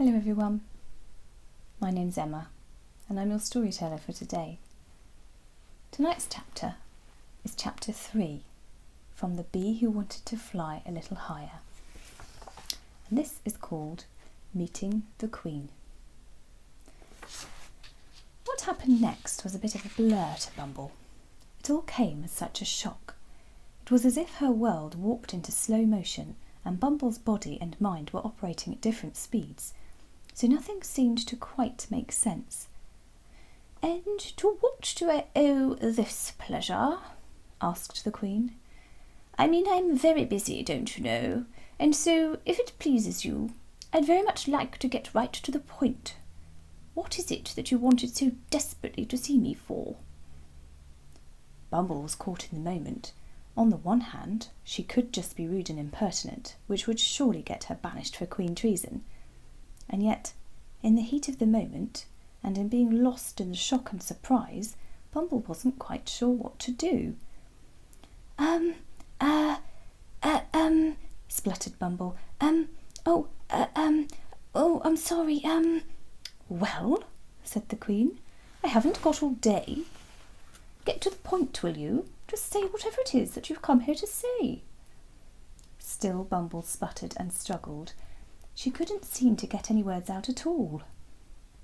Hello everyone, my name's Emma and I'm your storyteller for today. Tonight's chapter is chapter 3 from The Bee Who Wanted to Fly a Little Higher, and this is called Meeting the Queen. What happened next was a bit of a blur to Bumble. It all came as such a shock. It was as if her world warped into slow motion and Bumble's body and mind were operating at different speeds, so nothing seemed to quite make sense. "And to what do I owe this pleasure?" asked the Queen. "I mean, I'm very busy, don't you know, and so, if it pleases you, I'd very much like to get right to the point. What is it that you wanted so desperately to see me for?" Bumble was caught in the moment. On the one hand, she could just be rude and impertinent, which would surely get her banished for queen treason. And yet, in the heat of the moment, and in being lost in the shock and surprise, Bumble wasn't quite sure what to do. Spluttered Bumble. I'm sorry, Well, said the Queen, I haven't got all day. Get to the point, will you? Just say whatever it is that you've come here to say. Still Bumble sputtered and struggled. She couldn't seem to get any words out at all.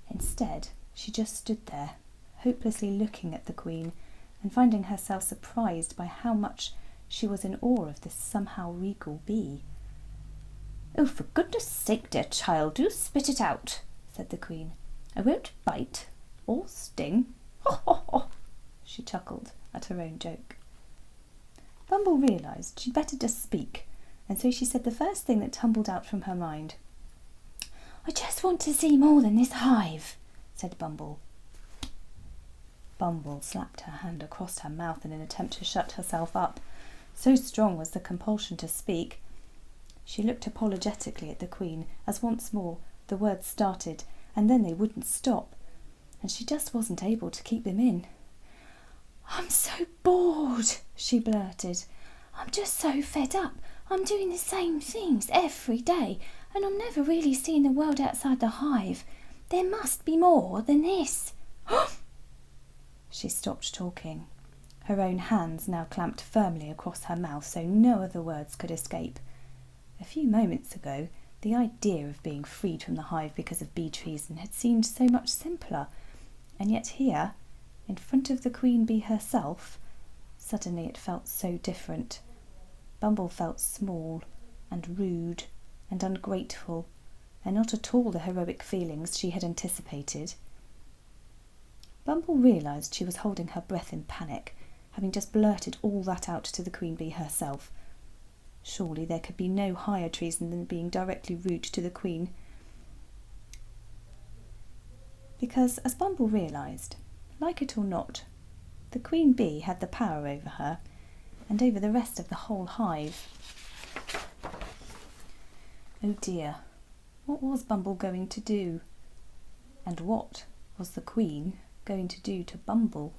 Instead, she just stood there, hopelessly looking at the Queen and finding herself surprised by how much she was in awe of this somehow regal bee. "Oh, for goodness sake, dear child, do spit it out," said the Queen. "I won't bite or sting." "Ho, ho, ho," she chuckled at her own joke. Bumble realised she'd better just speak, and so she said the first thing that tumbled out from her mind. "I just want to see more than this hive," said Bumble. Bumble slapped her hand across her mouth in an attempt to shut herself up. So strong was the compulsion to speak. She looked apologetically at the Queen as once more the words started, and then they wouldn't stop, and she just wasn't able to keep them in. "I'm so bored," she blurted. "I'm just so fed up. I'm doing the same things every day, and I'm never really seeing the world outside the hive. There must be more than this." She stopped talking. Her own hands now clamped firmly across her mouth so no other words could escape. A few moments ago, the idea of being freed from the hive because of bee treason had seemed so much simpler, and yet here, in front of the Queen Bee herself, suddenly it felt so different. Bumble felt small and rude and ungrateful, and not at all the heroic feelings she had anticipated. Bumble realised she was holding her breath in panic, having just blurted all that out to the Queen Bee herself. Surely there could be no higher treason than being directly rude to the Queen. Because, as Bumble realised, like it or not, the Queen Bee had the power over her and over the rest of the whole hive. Oh dear, what was Bumble going to do? And what was the Queen going to do to Bumble?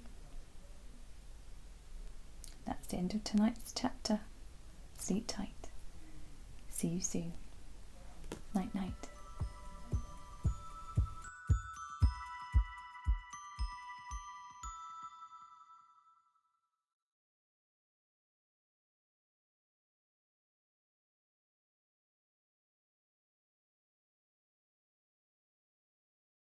That's the end of tonight's chapter. Sleep tight. See you soon. Night night.